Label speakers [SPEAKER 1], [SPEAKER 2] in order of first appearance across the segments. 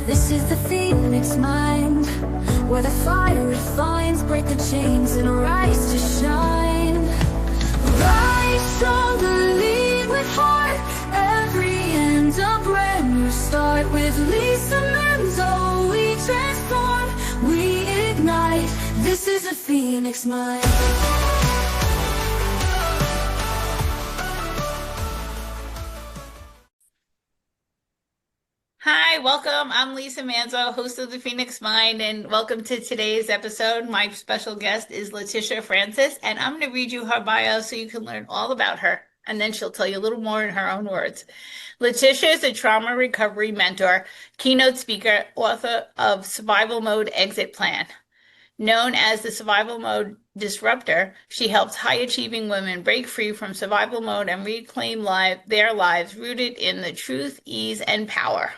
[SPEAKER 1] This is the Phoenix mind, where the fire refines, break the chains and rise to shine. Rise on the lead with heart, every end a brand new start. With Lisa Manzo, we transform, we ignite. This is the Phoenix mind.
[SPEAKER 2] Hi, welcome. I'm Lisa Manzo, host of the Phoenix Mind, and welcome to today's episode. My special guest is Leticia Francis, and I'm going to read you her bio so you can learn all about her, and then she'll tell you a little more in her own words. Leticia is a trauma recovery mentor, keynote speaker, author of Survival Mode Exit Plan. Known as the Survival Mode Disruptor, she helps high-achieving women break free from survival mode and reclaim their lives rooted in the truth, ease, and power.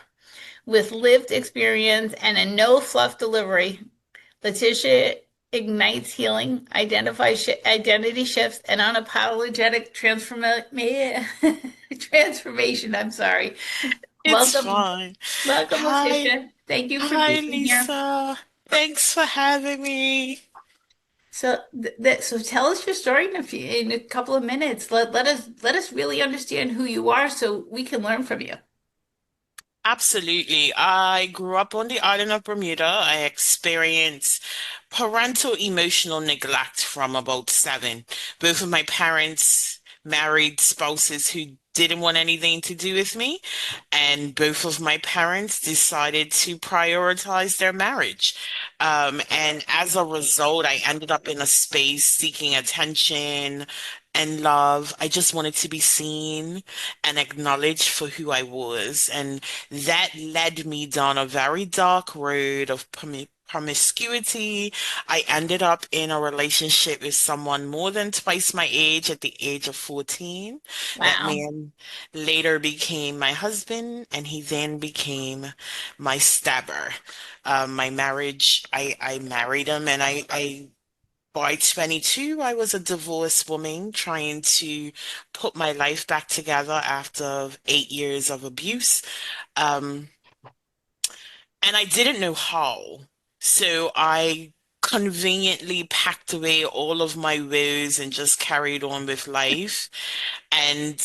[SPEAKER 2] With lived experience and a no-fluff delivery, Leticia ignites healing, identifies identity shifts, and unapologetic transformation. I'm sorry.
[SPEAKER 3] It's
[SPEAKER 2] Welcome,
[SPEAKER 3] fine.
[SPEAKER 2] welcome,
[SPEAKER 3] Hi.
[SPEAKER 2] Leticia. Thank you for
[SPEAKER 3] Hi,
[SPEAKER 2] being here.
[SPEAKER 3] Lisa. Thanks for having me.
[SPEAKER 2] So tell us your story in a couple of minutes. Let us really understand who you are so we can learn from you.
[SPEAKER 3] Absolutely. I grew up on the island of Bermuda. I experienced parental emotional neglect from about 7. Both of my parents married spouses who didn't want anything to do with me, and both of my parents decided to prioritize their marriage. And as a result, I ended up in a space seeking attention and love. I just wanted to be seen and acknowledged for who I was. And that led me down a very dark road of promiscuity. I ended up in a relationship with someone more than twice my age at the age of 14. That
[SPEAKER 2] Wow.
[SPEAKER 3] man later became my husband, and he then became my stabber. My marriage, I married him, and by 22, I was a divorced woman trying to put my life back together after 8 years of abuse. Um, and I didn't know how. So I conveniently packed away all of my woes and just carried on with life. And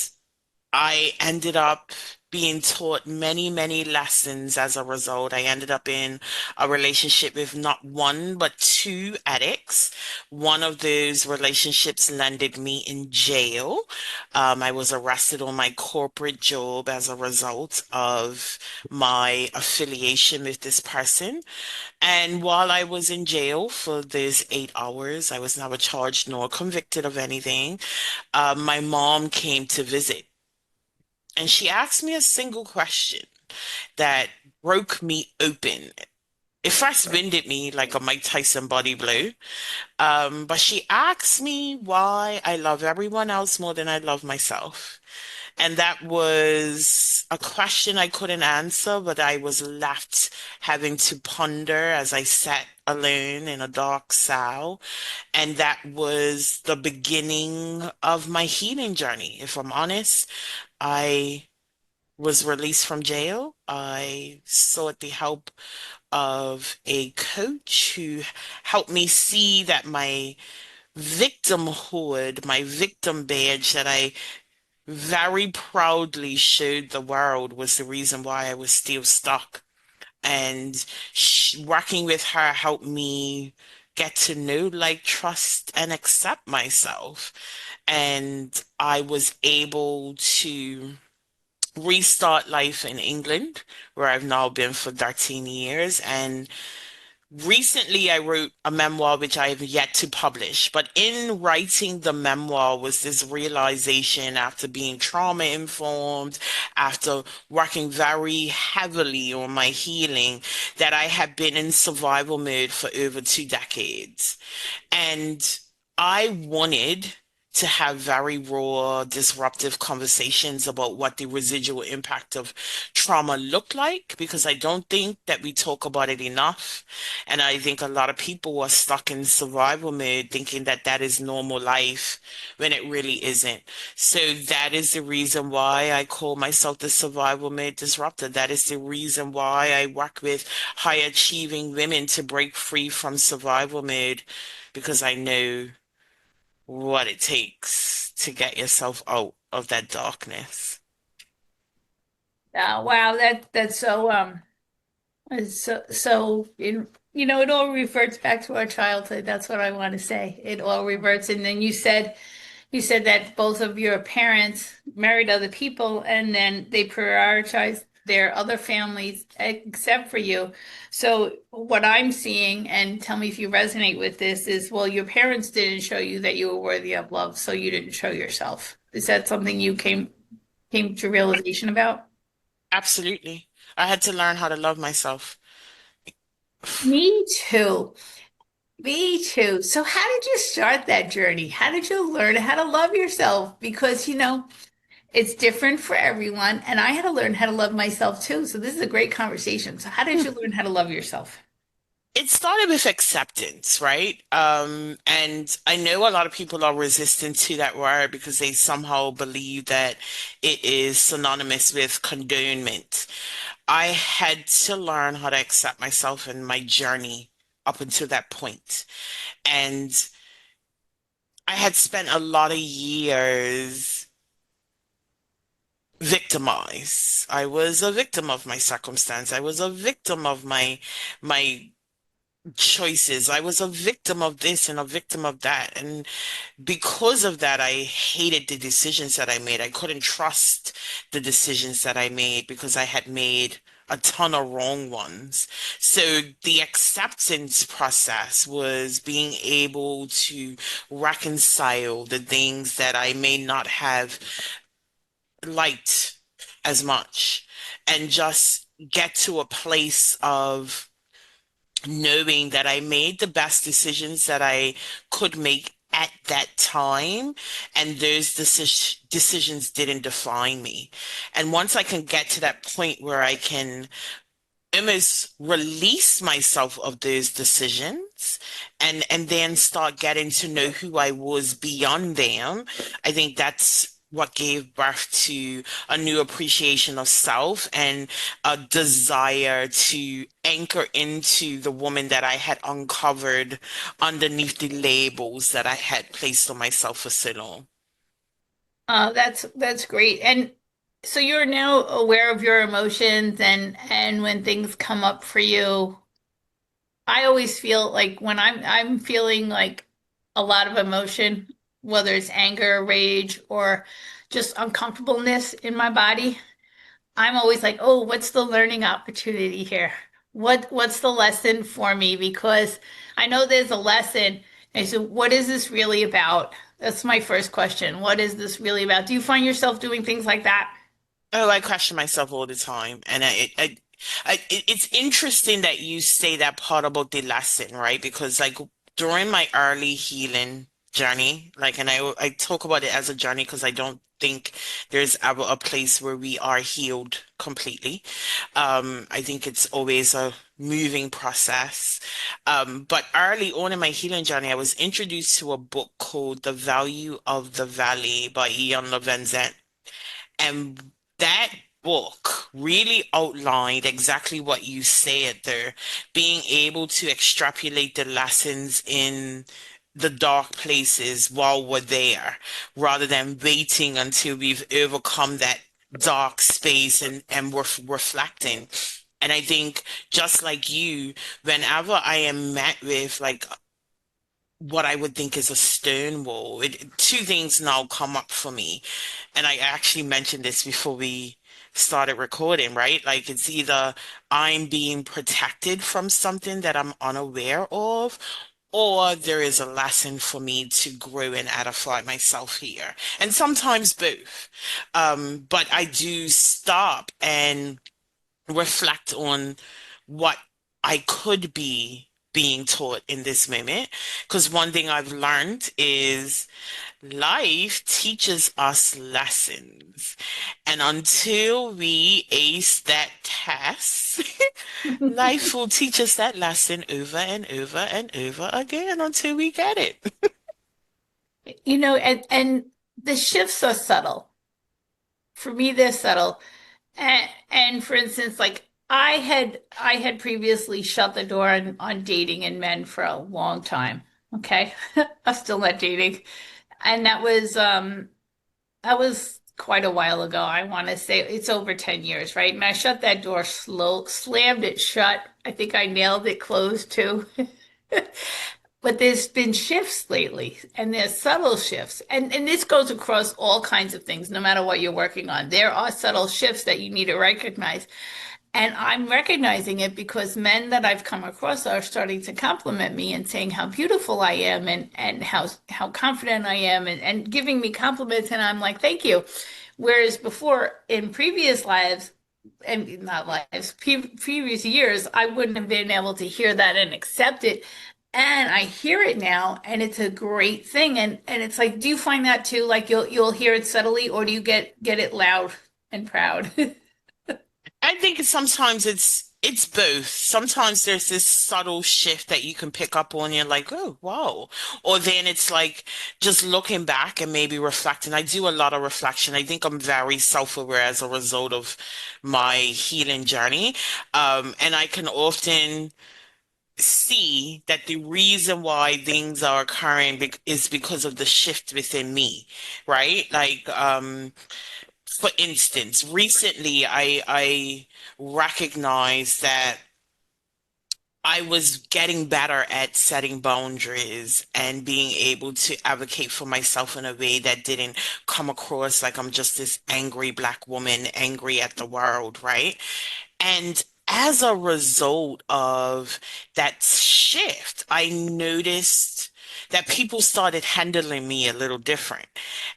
[SPEAKER 3] I ended up being taught many, many lessons as a result. I ended up in a relationship with not one, but 2 addicts. One of those relationships landed me in jail. I was arrested on my corporate job as a result of my affiliation with this person. And while I was in jail for those 8 hours, I was never charged nor convicted of anything. My mom came to visit. And she asked me a single question that broke me open. It first winded me like a Mike Tyson body blow. But she asked me why I love everyone else more than I love myself. And that was a question I couldn't answer, but I was left having to ponder as I sat alone in a dark cell. And that was the beginning of my healing journey. If I'm honest, I was released from jail. I sought the help of a coach who helped me see that my victimhood, my victim badge that I very proudly showed the world was the reason why I was still stuck. And working with her helped me get to know, like, trust, and accept myself. And I was able to restart life in England, where I've now been for 13 years. And recently I wrote a memoir which I have yet to publish. But in writing the memoir was this realization after being trauma informed, after working very heavily on my healing, that I had been in survival mode for over 2 decades. And I wanted to have very raw, disruptive conversations about what the residual impact of trauma looked like, because I don't think that we talk about it enough. And I think a lot of people are stuck in survival mode thinking that that is normal life when it really isn't. So that is the reason why I call myself the survival mode disruptor. That is the reason why I work with high achieving women to break free from survival mode, because I know what it takes to get yourself out of that darkness.
[SPEAKER 2] Wow, that's so it's it all reverts back to our childhood. That's what I want to say. It all reverts. And then you said that both of your parents married other people and then they prioritized their other families except for you. So what I'm seeing, and tell me if you resonate with this, is well, your parents didn't show you that you were worthy of love, so you didn't show yourself. Is that something you came to realization about?
[SPEAKER 3] Absolutely. I had to learn how to love myself.
[SPEAKER 2] Me too. Me too. So how did you start that journey? How did you learn how to love yourself? Because, it's different for everyone, and I had to learn how to love myself too. So this is a great conversation. So how did you learn how to love yourself?
[SPEAKER 3] It started with acceptance, right? And I know a lot of people are resistant to that word because they somehow believe that it is synonymous with condonement. I had to learn how to accept myself and my journey up until that point. And I had spent a lot of years victimized. I was a victim of my circumstance. I was a victim of my choices. I was a victim of this and a victim of that. And because of that, I hated the decisions that I made. I couldn't trust the decisions that I made because I had made a ton of wrong ones. So the acceptance process was being able to reconcile the things that I may not have liked as much and just get to a place of knowing that I made the best decisions that I could make at that time, and those decisions didn't define me. And once I can get to that point where I can almost release myself of those decisions and then start getting to know who I was beyond them, I think that's what gave birth to a new appreciation of self and a desire to anchor into the woman that I had uncovered underneath the labels that I had placed on myself for so long.
[SPEAKER 2] That's great. And so you're now aware of your emotions and when things come up for you, I always feel like when I'm feeling like a lot of emotion, whether it's anger, rage, or just uncomfortableness in my body, I'm always like, oh, what's the learning opportunity here? What's the lesson for me? Because I know there's a lesson. And so what is this really about? That's my first question. What is this really about? Do you find yourself doing things like that?
[SPEAKER 3] Oh, I question myself all the time, and it's interesting that you say that part about the lesson, right? Because like during my early healing journey, like, and I talk about it as a journey because I don't think there's ever a place where we are healed completely. I think it's always a moving process. But early on in my healing journey, I was introduced to a book called The Value of the Valley by Ian Levinson. And that book really outlined exactly what you said there, being able to extrapolate the lessons in the dark places while we're there, rather than waiting until we've overcome that dark space and we're reflecting. And I think just like you, whenever I am met with like what I would think is a stone wall, two things now come up for me. And I actually mentioned this before we started recording, right? Like it's either I'm being protected from something that I'm unaware of, or there is a lesson for me to grow and edify myself here. And sometimes both. But I do stop and reflect on what I could be being taught in this moment. Because one thing I've learned is life teaches us lessons. And until we ace that test, life will teach us that lesson over and over and over again until we get it.
[SPEAKER 2] And the shifts are subtle. For me, they're subtle. And for instance, like I had previously shut the door on dating and men for a long time. Okay. I'm still not dating. And that was quite a while ago. I want to say it's over 10 years, right? And I shut that door slammed it shut. I think I nailed it closed too. But there's been shifts lately, and there's subtle shifts. And this goes across all kinds of things, no matter what you're working on. There are subtle shifts that you need to recognize. And I'm recognizing it because men that I've come across are starting to compliment me and saying how beautiful I am and how confident I am and giving me compliments. And I'm like, thank you. Whereas before in previous lives, and not lives, previous years, I wouldn't have been able to hear that and accept it. And I hear it now, and it's a great thing. And it's like, do you find that too? Like you'll hear it subtly, or do you get it loud and proud?
[SPEAKER 3] I think sometimes it's both. Sometimes there's this subtle shift that you can pick up on. You're like, oh, wow. Or then it's like just looking back and maybe reflecting. I do a lot of reflection. I think I'm very self-aware as a result of my healing journey. And I can often see that the reason why things are occurring is because of the shift within me, right? Like, for instance, recently I recognized that I was getting better at setting boundaries and being able to advocate for myself in a way that didn't come across like I'm just this angry black woman, angry at the world, right? And as a result of that shift, I noticed that people started handling me a little different.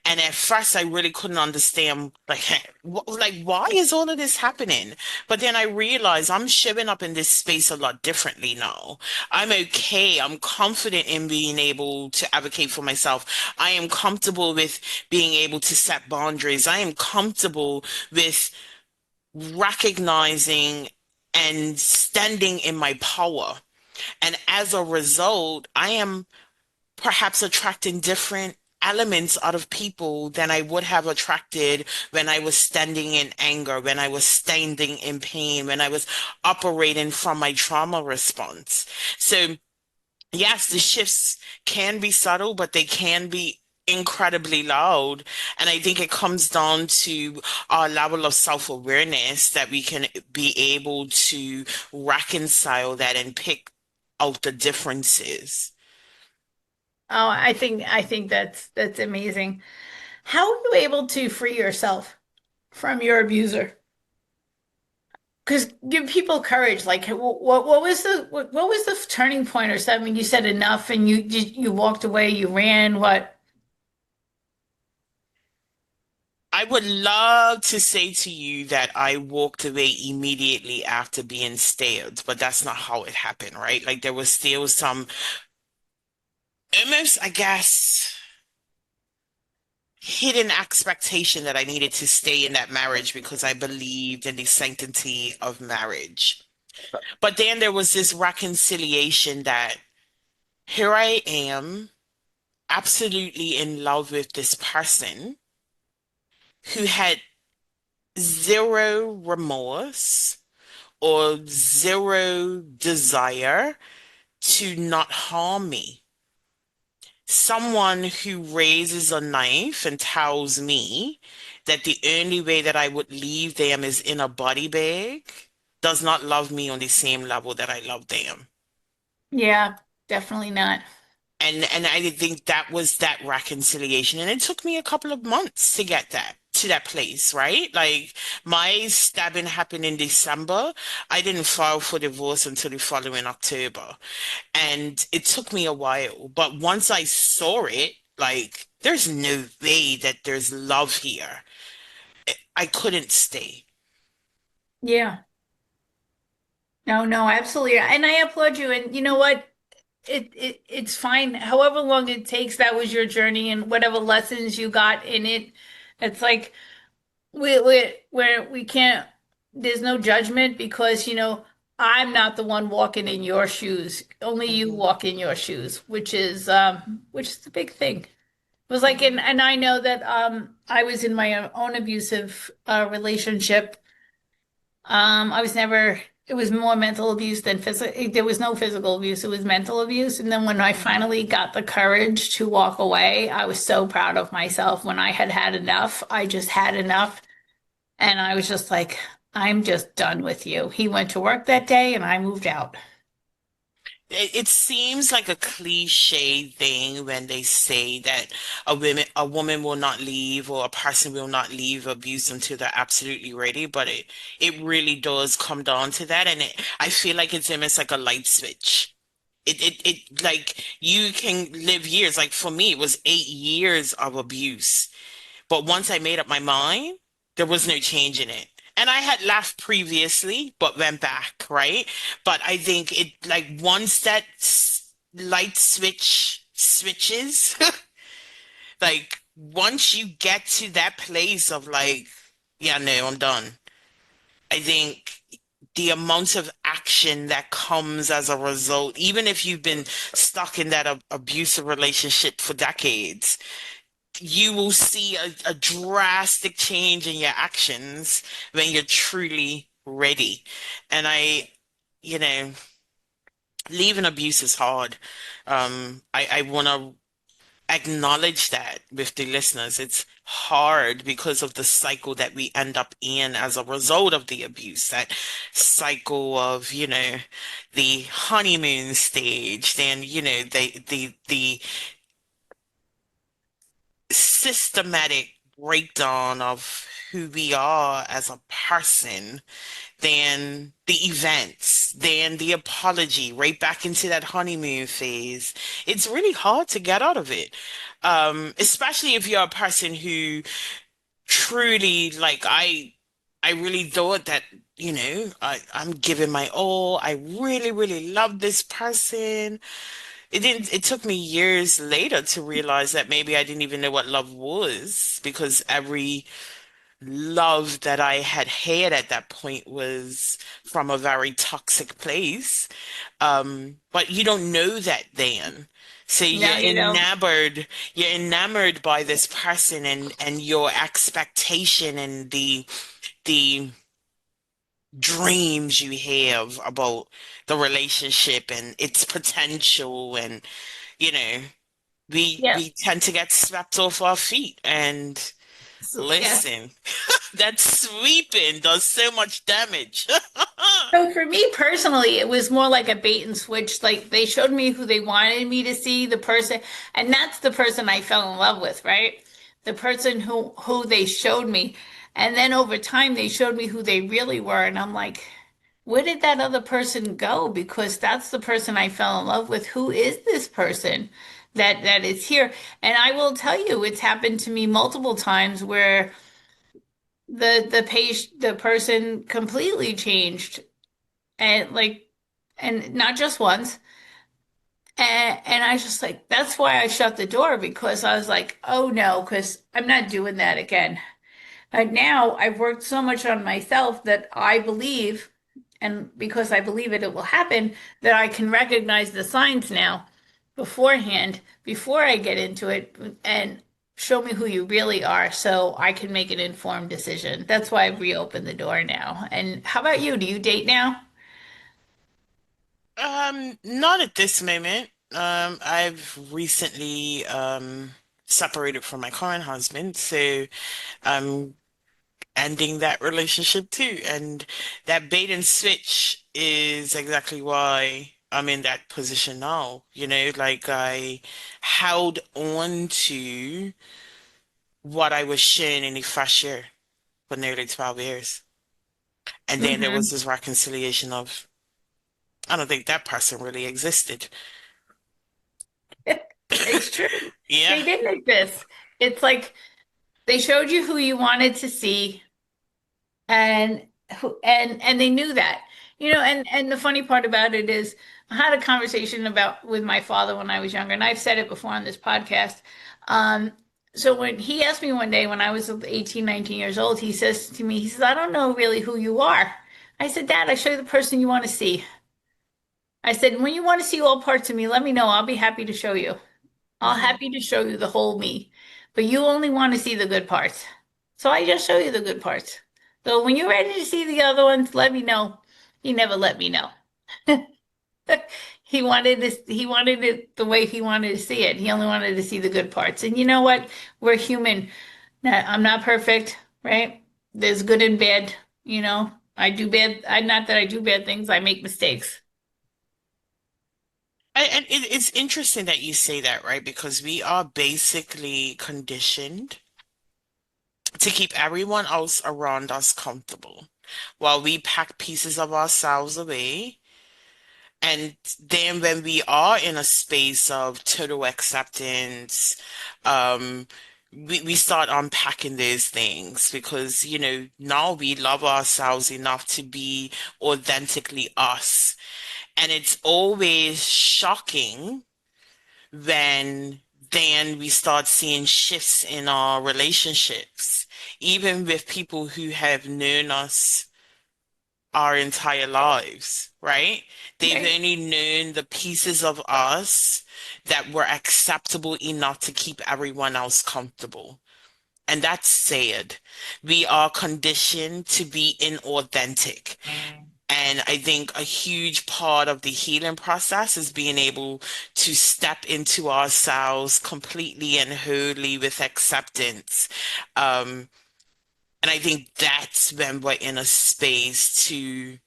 [SPEAKER 3] And at first, I really couldn't understand, like, like why is all of this happening? But then I realized I'm showing up in this space a lot differently now. I'm okay. I'm confident in being able to advocate for myself. I am comfortable with being able to set boundaries. I am comfortable with recognizing and standing in my power. And as a result, I am perhaps attracting different elements out of people than I would have attracted when I was standing in anger, when I was standing in pain, when I was operating from my trauma response. So yes, the shifts can be subtle, but they can be incredibly loud. And I think it comes down to our level of self-awareness that we can be able to reconcile that and pick out the differences.
[SPEAKER 2] Oh, I think that's amazing. How are you able to free yourself from your abuser? Because give people courage. Like, what was what was the turning point or something? You said enough, and you walked away. You ran. What?
[SPEAKER 3] I would love to say to you that I walked away immediately after being stabbed, but that's not how it happened, right? Like there was still some almost, I guess, hidden expectation that I needed to stay in that marriage because I believed in the sanctity of marriage. But then there was this reconciliation that here I am, absolutely in love with this person who had zero remorse or zero desire to not harm me. Someone who raises a knife and tells me that the only way that I would leave them is in a body bag does not love me on the same level that I love them.
[SPEAKER 2] Yeah, definitely not.
[SPEAKER 3] And I think that was that reconciliation. And it took me a couple of months to get that to that place, right? Like my stabbing happened in December. I didn't file for divorce until the following October. And it took me a while. But once I saw it, like there's no way that there's love here. I couldn't stay.
[SPEAKER 2] Yeah. No, no, absolutely. And I applaud you. And you know what? it's fine. However long it takes, that was your journey, and whatever lessons you got in it. It's like we can't, there's no judgment because, I'm not the one walking in your shoes. Only you
[SPEAKER 3] Hmm.
[SPEAKER 2] walk in your shoes, which is a big thing. It was like,
[SPEAKER 3] Hmm.
[SPEAKER 2] and I know that I was in my own abusive relationship. I was never, it was more mental abuse than physical. There was no physical abuse, it was mental abuse. And then when I
[SPEAKER 3] Hmm.
[SPEAKER 2] finally got the courage to walk away, I was so proud of myself. When I had had enough, I just had enough. And I was just like, I'm just done with you. He went to work that day and I moved out.
[SPEAKER 3] It seems like a cliche thing when they say that a woman will not leave or a person will not leave abuse until they're absolutely ready, but it really does come down to that, and I feel like it's almost like a light switch. It like you can live years. Like for me, it was 8 years of abuse. But once I made up my mind, there was no change in it. And I had laughed previously, but went back, right? But I think it like once that light switch switches, like once you get to that place of like, yeah, no, I'm done. I think the amount of action that comes as a result, even if you've been stuck in that abusive relationship for decades, you will see a drastic change in your actions when you're truly ready. And you know, leaving abuse is hard. I want to acknowledge that with the listeners. It's hard because of the cycle that we end up in as a result of the abuse. That cycle of, the honeymoon stage, then, the systematic breakdown of who we are as a person, then the events, then the apology, right back into that honeymoon phase. It's really hard to get out of it. Especially if you're a person who truly, like I really thought that, I'm giving my all. I really, really love this person. It took me years later to realize that maybe I didn't even know what love was because every love that I had had at that point was from a very toxic place. But you don't know that then. So
[SPEAKER 2] Now you know.
[SPEAKER 3] you're enamored by this person and your expectation and the dreams you have about the relationship and its potential and you know we
[SPEAKER 2] Yeah.
[SPEAKER 3] we tend to get swept off our feet and
[SPEAKER 2] Yeah.
[SPEAKER 3] listen, that sweeping does so much damage.
[SPEAKER 2] So for me personally, it was more like a bait and switch. Like they showed me who they wanted me to see, the person, and that's the person I fell in love with, right? The person who they showed me. And then over time they showed me who they really were. And I'm like, where did that other person go? Because that's the person I fell in love with. Who is this person that is here? And I will tell you, it's happened to me multiple times where the person completely changed and like, and not just once. And I was just like, that's why I shut the door because I was like, oh no, because I'm not doing that again. And now I've worked so much on myself that I believe, and because I believe it will happen, that I can recognize the signs now beforehand, before I get into it, and show me who you really are so I can make an informed decision. That's why I've reopened the door now. And how about you? Do you date now?
[SPEAKER 3] Not at this moment. I've recently separated from my current husband, so I'm ending that relationship too. And that bait and switch is exactly why I'm in that position now. Like I held on to what I was sharing in the first year for nearly 12 years. And then there was
[SPEAKER 2] Hmm.
[SPEAKER 3] this reconciliation of, I don't think that person really existed.
[SPEAKER 2] It's true.
[SPEAKER 3] Yeah.
[SPEAKER 2] They didn't exist. It's like they showed you who you wanted to see, and they knew that. And the funny part about it is I had a conversation about with my father when I was younger, and I've said it before on this podcast. Um, so when he asked me one day when I was 18, 19 years old, he says to me, he says, I don't know really who you are. I said, Dad, I show you the person you want to see. I said, when you want to see all parts of me, let me know. I'll be happy to show you. I'll
[SPEAKER 3] Hmm.
[SPEAKER 2] happy to show you the whole me. But you only want to see the good parts. So I just show you the good parts. So when you're ready to see the other ones, let me know. He never let me know. He wanted it the way he wanted to see it. He only wanted to see the good parts. And you know what? We're human. I'm not perfect, right? There's good and bad, you know. I do bad, I not that I do bad things, I make mistakes.
[SPEAKER 3] And it's interesting that you say that, right? Because we are basically conditioned to keep everyone else around us comfortable while we pack pieces of ourselves away. And then when we are in a space of total acceptance, um, we start unpacking those things because, now we love ourselves enough to be authentically us. And it's always shocking when then we start seeing shifts in our relationships, even with people who have known us our entire lives, right? They've
[SPEAKER 2] Right.
[SPEAKER 3] only known the pieces of us that were acceptable enough to keep everyone else comfortable. And that's sad. We are conditioned to be inauthentic. And I think a huge part of the healing process is being able to step into ourselves completely and wholly with acceptance. Um, and I think that's when we're in a space to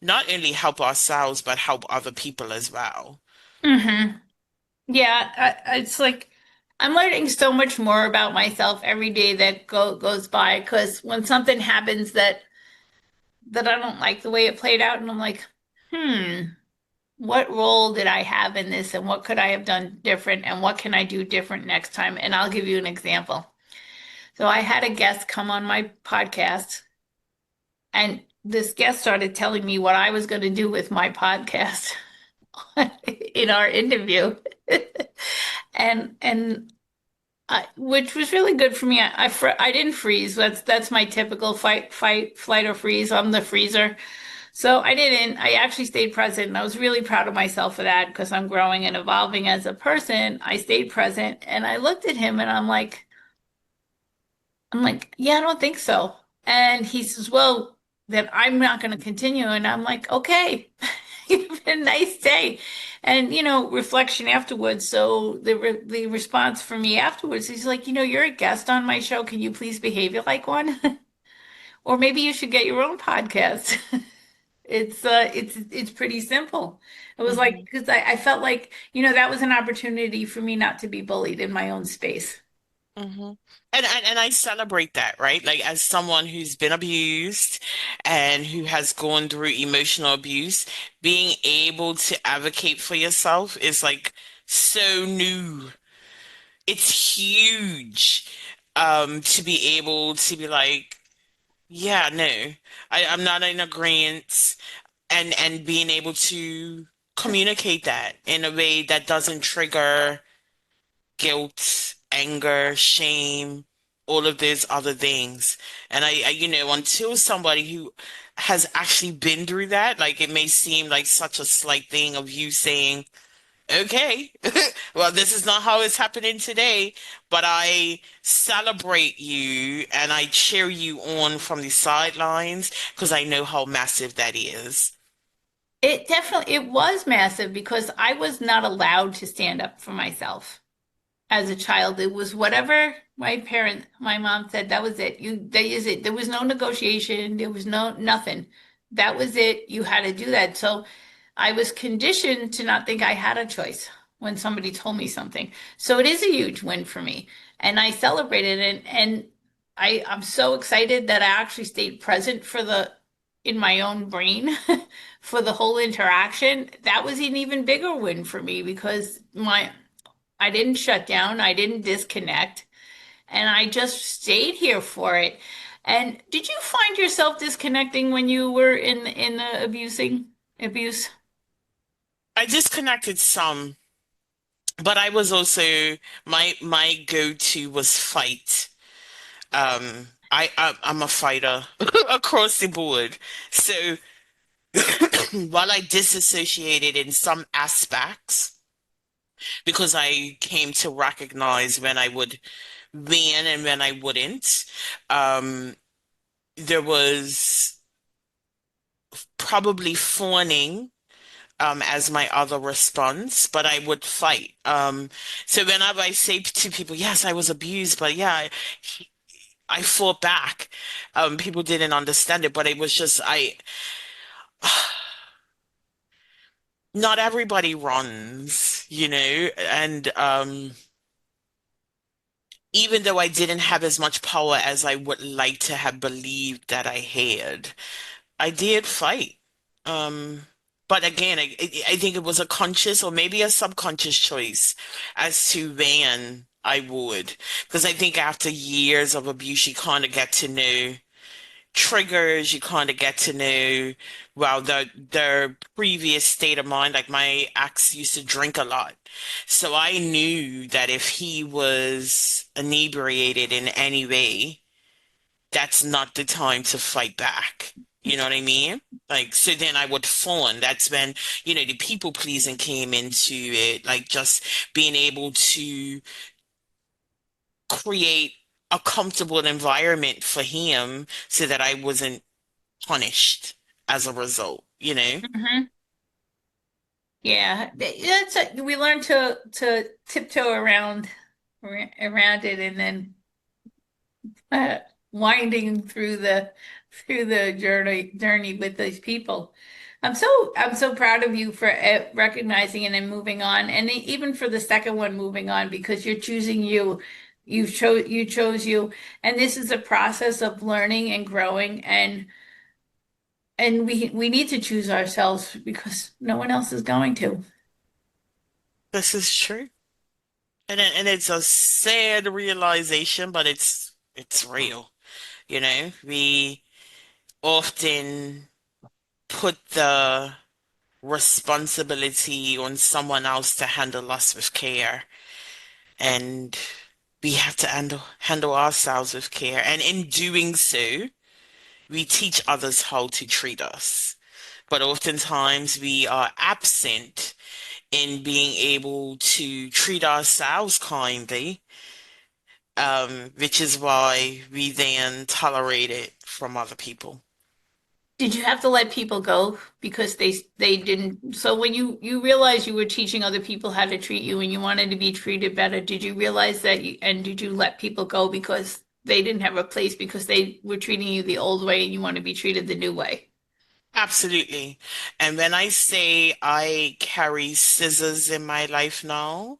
[SPEAKER 3] not only help ourselves, but help other people as well.
[SPEAKER 2] Mm-hmm. Yeah, it's like I'm learning so much more about myself every day that goes by because when something happens that I don't like the way it played out, and I'm like, hmm, what role did I have in this, and what could I have done different, and what can I do different next time? And I'll give you an example. So I had a guest come on my podcast, and this guest started telling me what I was going to do with my podcast in our interview. And which was really good for me. I didn't freeze. That's my typical flight, or freeze. I'm the freezer. So I didn't. I actually stayed present, and I was really proud of myself for that because I'm growing and evolving as a person. I stayed present, and I looked at him, and I'm like, yeah, I don't think so. And he says, well, then I'm not going to continue. And I'm like, okay, you've been a nice day. And, reflection afterwards. So the response for me afterwards, he's like, you're a guest on my show. Can you please behave like one? Or maybe you should get your own podcast. It's pretty simple. It was like,
[SPEAKER 3] Hmm.
[SPEAKER 2] because I felt like, that was an opportunity for me not to be bullied in my own space.
[SPEAKER 3] Hmm. And I celebrate that, right? Like as someone who's been abused and who has gone through emotional abuse, being able to advocate for yourself is like so new. It's huge. To be able to be like, yeah, no, I'm not in agreement, and being able to communicate that in a way that doesn't trigger guilt, anger, shame, all of these other things. And until somebody who has actually been through that, like it may seem like such a slight thing of you saying, okay, well, this is not how it's happening today, but I celebrate you and I cheer you on from the sidelines because I know how massive that is.
[SPEAKER 2] It was massive because I was not allowed to stand up for myself as a child. It was whatever my mom said, that was it. That is it. There was no negotiation. There was nothing. That was it. You had to do that. So I was conditioned to not think I had a choice when somebody told me something. So it is a huge win for me. And I celebrated it. And I'm so excited that I actually stayed present in my own brain for the whole interaction. That was an even bigger win for me because I didn't shut down, I didn't disconnect, and I just stayed here for it. And did you find yourself disconnecting when you were in the abuse?
[SPEAKER 3] I disconnected some, but I was also my go-to was fight. I'm a fighter across the board. So while I disassociated in some aspects, because I came to recognize when I would win and when I wouldn't, um, there was probably fawning as my other response, but I would fight. So whenever I say to people, yes, I was abused, but yeah, I fought back. People didn't understand it, but it was just not everybody runs, and even though I didn't have as much power as I would like to have believed that I had, I did fight. Um, but again, I think it was a conscious or maybe a subconscious choice as to when I would. Because I think after years of abuse, you kind of get to know triggers, you kind of get to know, well, their previous state of mind. Like my ex used to drink a lot. So I knew that if he was inebriated in any way, that's not the time to fight back. You know what I mean? Like, so then I would fawn. That's when, the people pleasing came into it, like just being able to create a comfortable environment for him so that I wasn't punished as a result, you know?
[SPEAKER 2] Hmm. Yeah, we learn to tiptoe around it, and then uh, winding through the journey with these people. I'm so proud of you for recognizing it and moving on, and even for the second one moving on, because you're choosing you. You chose you, and this is a process of learning and growing, and we need to choose ourselves because no one else is going to.
[SPEAKER 3] This is true. And it's a sad realization, but it's real. We often put the responsibility on someone else to handle us with care. And we have to handle ourselves with care. And in doing so, we teach others how to treat us. But oftentimes we are absent in being able to treat ourselves kindly, which is why we then tolerate it from other people.
[SPEAKER 2] Did you have to let people go because they didn't? So when you realized you were teaching other people how to treat you and you wanted to be treated better, did you realize that and did you let people go because they didn't have a place because they were treating you the old way and you want to be treated the new way?
[SPEAKER 3] Absolutely. And when I say I carry scissors in my life now,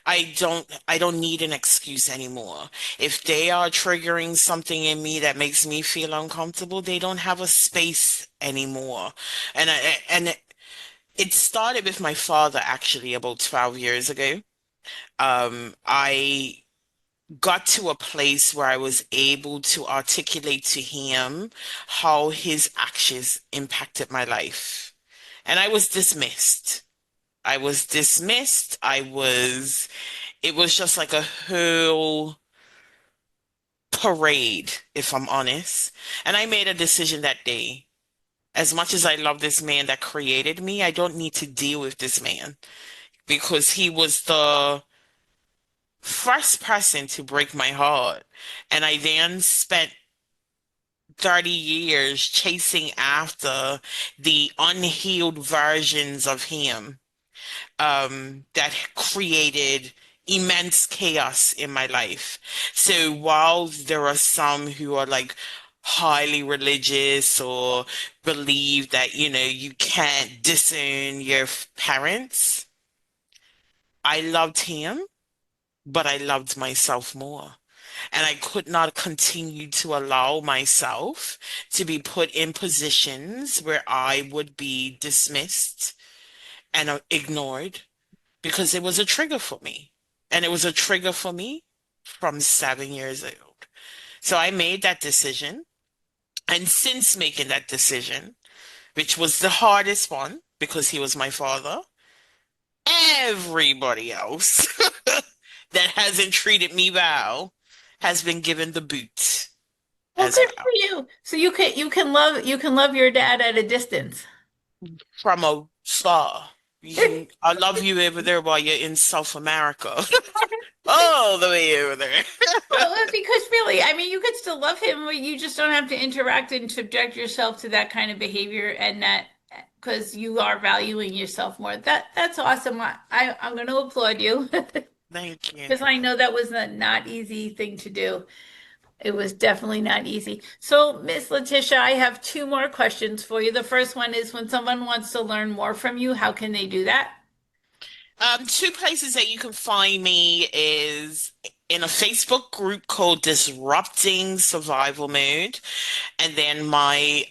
[SPEAKER 3] I don't need an excuse anymore. If they are triggering something in me that makes me feel uncomfortable, they don't have a space anymore. And it started with my father actually about 12 years ago. I got to a place where I was able to articulate to him how his actions impacted my life. And I was dismissed. I was dismissed. It was just like a whole parade, if I'm honest. And I made a decision that day. As much as I love this man that created me, I don't need to deal with this man because he was the first person to break my heart. And I then spent 30 years chasing after the unhealed versions of him that created immense chaos in my life. So while there are some who are like highly religious or believe that, you can't disown your parents, I loved him, but I loved myself more. And I could not continue to allow myself to be put in positions where I would be dismissed and ignored because it was a trigger for me. And it was a trigger for me from 7 years old. So I made that decision. And since making that decision, which was the hardest one because he was my father, everybody else that hasn't treated me well has been given the boot
[SPEAKER 2] Well,
[SPEAKER 3] as
[SPEAKER 2] good
[SPEAKER 3] well.
[SPEAKER 2] for you. So you can love your dad at a distance.
[SPEAKER 3] From afar. I love you over there while you're in South America. All the way over there.
[SPEAKER 2] Well, because really, I mean, you could still love him, but you just don't have to interact and subject yourself to that kind of behavior, and that because you are valuing yourself more. That's awesome. I'm going to applaud you
[SPEAKER 3] Thank you.
[SPEAKER 2] because I know that was a not easy thing to do. It was definitely not easy. So, Miss Letitia, I have two more questions for you. The first one is when someone wants to learn more from you, how can they do that?
[SPEAKER 3] Two places that you can find me is in a Facebook group called Disrupting Survival Mode, and then my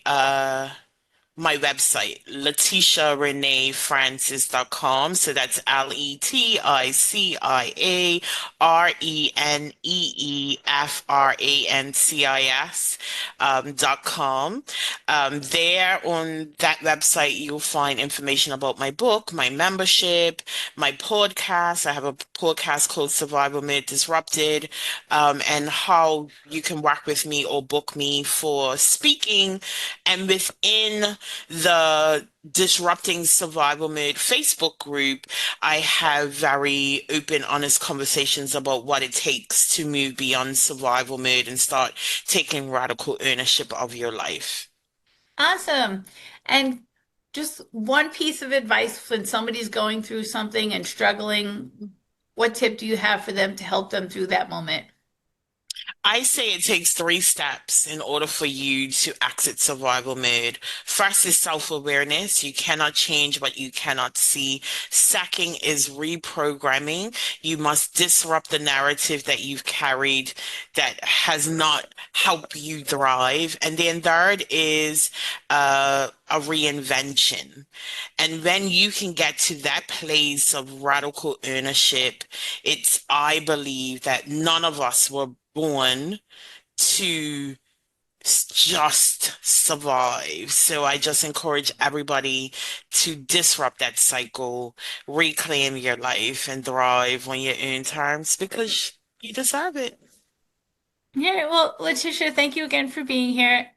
[SPEAKER 3] website, leticiarenefrancis.com. So that's LeticiaRenefrancis.com. There on that website, you'll find information about my book, my membership, my podcast. I have a podcast called Survival Made Disrupted, and how you can work with me or book me for speaking. And within the Disrupting Survival Mode Facebook group, I have very open, honest conversations about what it takes to move beyond survival mode and start taking radical ownership of your life.
[SPEAKER 2] Awesome. And just one piece of advice when somebody's going through something and struggling, what tip do you have for them to help them through that moment?
[SPEAKER 3] I say it takes three steps in order for you to exit survival mode. First is self-awareness. You cannot change what you cannot see. Second is reprogramming. You must disrupt the narrative that you've carried that has not helped you thrive. And then third is a reinvention. And when you can get to that place of radical ownership, I believe that none of us were born to just survive. So I just encourage everybody to disrupt that cycle, reclaim your life, and thrive on your own terms because you deserve it.
[SPEAKER 2] Yeah, well, Letitia, thank you again for being here.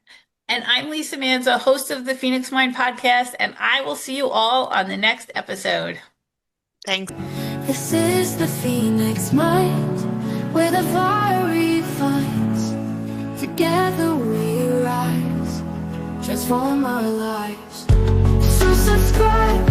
[SPEAKER 2] And I'm Lisa Manzo, host of the Phoenix Mind podcast, and I will see you all on the next episode.
[SPEAKER 3] Thanks.
[SPEAKER 1] This is the Phoenix Mind, where the fire refines. Together we rise, transform our lives. So subscribe